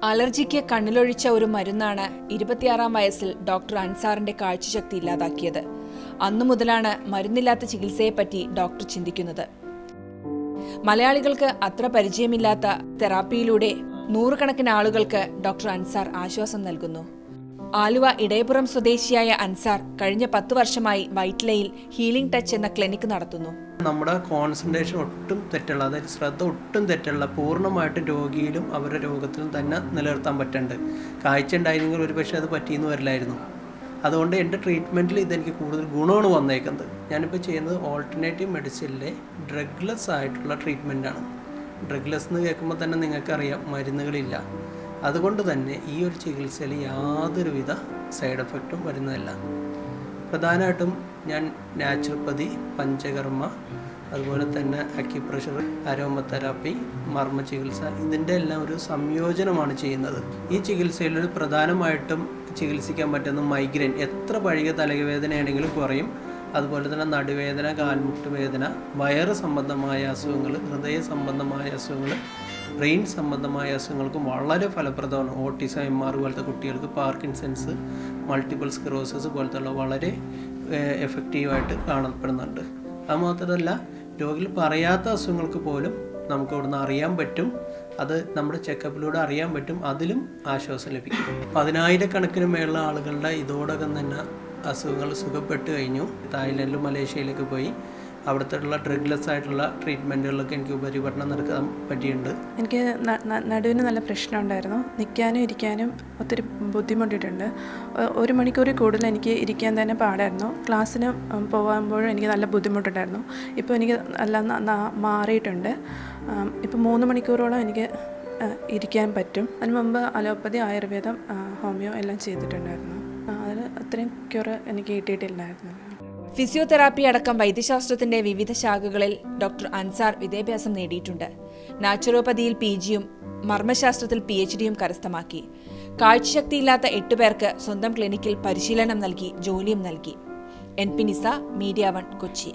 അലർജിക്ക് കണ്ണിലൊഴിച്ച ഒരു മരുന്നാണ് 26-ാം വയസ്സിൽ ഡോക്ടർ അൻസാറിന്റെ കാഴ്ചശക്തി ഇല്ലാതാക്കിയത്. അന്നു മുതലാണ് മരുന്നില്ലാത്ത ചികിത്സയെപ്പറ്റി ഡോക്ടർ ചിന്തിക്കുന്നത്. മലയാളികൾക്ക് അത്ര പരിചയമില്ലാത്ത തെറാപ്പിയിലൂടെ നൂറുകണക്കിന് ആളുകൾക്ക് ഡോക്ടർ അൻസാർ ആശ്വാസം നൽകുന്നു. ആലുവ ഇടയപുറം സ്വദേശിയായ അൻസാർ കഴിഞ്ഞ 10 വർഷമായി വൈറ്റ്ലയിൽ ഹീലിംഗ് ടച്ച് എന്ന ക്ലിനിക്ക് നടത്തുന്നു. നമ്മുടെ കോൺസെൻട്രേഷൻ ഒട്ടും തെറ്റുള്ള, അതായത് ശ്രദ്ധ ഒട്ടും തെറ്റുള്ള, പൂർണ്ണമായിട്ടും രോഗിയിലും അവരുടെ രോഗത്തിലും തന്നെ നിലനിർത്താൻ പറ്റുന്നുണ്ട്. കാഴ്ച ഉണ്ടായിരുന്നെങ്കിൽ ഒരു പക്ഷേ അത് പറ്റിയെന്ന് വരില്ലായിരുന്നു. അതുകൊണ്ട് എൻ്റെ ട്രീറ്റ്മെൻറ്റിൽ ഇതെനിക്ക് കൂടുതൽ ഗുണമാണ് വന്നേക്കുന്നത്. ഞാനിപ്പോൾ ചെയ്യുന്നത് ഓൾട്ടർനേറ്റീവ് മെഡിസിനിലെ ഡ്രഗ്ലെസ് ആയിട്ടുള്ള ട്രീറ്റ്മെൻറ്റാണ്. ഡ്രഗ്ലെസ് എന്ന് കേൾക്കുമ്പോൾ തന്നെ നിങ്ങൾക്കറിയാം, മരുന്നുകളില്ല. അതുകൊണ്ട് തന്നെ ഈ ഒരു ചികിത്സയിൽ യാതൊരുവിധ സൈഡ് എഫക്റ്റും വരുന്നതല്ല. പ്രധാനമായിട്ടും ഞാൻ നാച്ചുറോപ്പതി, പഞ്ചകർമ്മ, അതുപോലെ തന്നെ അക്യുപ്രഷർ, അരോമ തെറാപ്പി, മർമ്മ ചികിത്സ, ഇതിൻ്റെ എല്ലാം ഒരു സംയോജനമാണ് ചെയ്യുന്നത്. ഈ ചികിത്സയിൽ പ്രധാനമായിട്ടും ചികിത്സിക്കാൻ പറ്റുന്ന മൈഗ്രെയിൻ, എത്ര പഴകിയ തലവേദനയാണെങ്കിലും കുറയും. അതുപോലെ തന്നെ നടുവേദന, കാൽമുട്ട് വേദന, വയറ് സംബന്ധമായ അസുഖങ്ങൾ, ഹൃദയ സംബന്ധമായ അസുഖങ്ങൾ, ബ്രെയിൻ സംബന്ധമായ അസുഖങ്ങൾക്കും വളരെ ഫലപ്രദമാണ്. ഓട്ടിസം, MR പോലത്തെ കുട്ടികൾക്ക്, പാർക്കിൻസൺസ്, മൾട്ടിപ്പിൾ സ്ക്ലെറോസിസ് പോലത്തുള്ള വളരെ എഫക്റ്റീവായിട്ട് കാണപ്പെടുന്നുണ്ട്. അതുമാത്രമല്ല, രോഗികൾ പറയാത്ത അസുഖങ്ങൾക്ക് പോലും നമുക്ക് ഇവിടുന്ന് അറിയാൻ പറ്റും. അത് നമ്മുടെ ചെക്കപ്പിലൂടെ അറിയാൻ പറ്റും. അതിലും ആശ്വാസം ലഭിക്കും. 10,000-കണക്കിന് മേലുള്ള ആളുകളുടെ ഇതോടകം തന്നെ അസുഖങ്ങൾ സുഖപ്പെട്ട് കഴിഞ്ഞു. തായ്ലൻഡിലും മലേഷ്യയിലൊക്കെ പോയി അവിടുത്തെ ഡ്രഗ്ലെസ് ആയിട്ടുള്ള ട്രീറ്റ്മെൻറ്റുകളിലൊക്കെ എനിക്ക് ഉപരിപഠനം നടക്കാൻ പറ്റിയിട്ടുണ്ട്. എനിക്ക് നടുവിന് നല്ല പ്രശ്നം ഉണ്ടായിരുന്നു. നിൽക്കാനും ഇരിക്കാനും ഒത്തിരി ബുദ്ധിമുട്ടിയിട്ടുണ്ട്. 1 മണിക്കൂറിൽ കൂടുതൽ എനിക്ക് ഇരിക്കാൻ തന്നെ പാടായിരുന്നു. ക്ലാസ്സിന് പോകുമ്പോഴും എനിക്ക് നല്ല ബുദ്ധിമുട്ടുണ്ടായിരുന്നു. ഇപ്പോൾ എനിക്ക് നല്ല മാറിയിട്ടുണ്ട്. ഇപ്പോൾ 3 മണിക്കൂറോളം എനിക്ക് ഇരിക്കാൻ പറ്റും. അതിന് മുമ്പ് അലോപ്പതി, ആയുർവേദം, ഹോമിയോ എല്ലാം ചെയ്തിട്ടുണ്ടായിരുന്നു. അതിൽ അത്രയും ക്യൂർ എനിക്ക് കിട്ടിയിട്ടില്ലായിരുന്നു. ഫിസിയോതെറാപ്പി അടക്കം വൈദ്യശാസ്ത്രത്തിന്റെ വിവിധ ശാഖകളിൽ ഡോക്ടർ അൻസാർ വിദ്യാഭ്യാസം നേടിയിട്ടുണ്ട്. നാച്ചുറോപ്പതിയിൽ PGയും മർമ്മശാസ്ത്രത്തിൽ PhDയും കരസ്ഥമാക്കി. കാഴ്ചശക്തിയില്ലാത്ത 8 പേർക്ക് സ്വന്തം ക്ലിനിക്കിൽ പരിശീലനം നൽകി ജോലിയും നൽകി. NP നിസ, മീഡിയ 1, കൊച്ചി.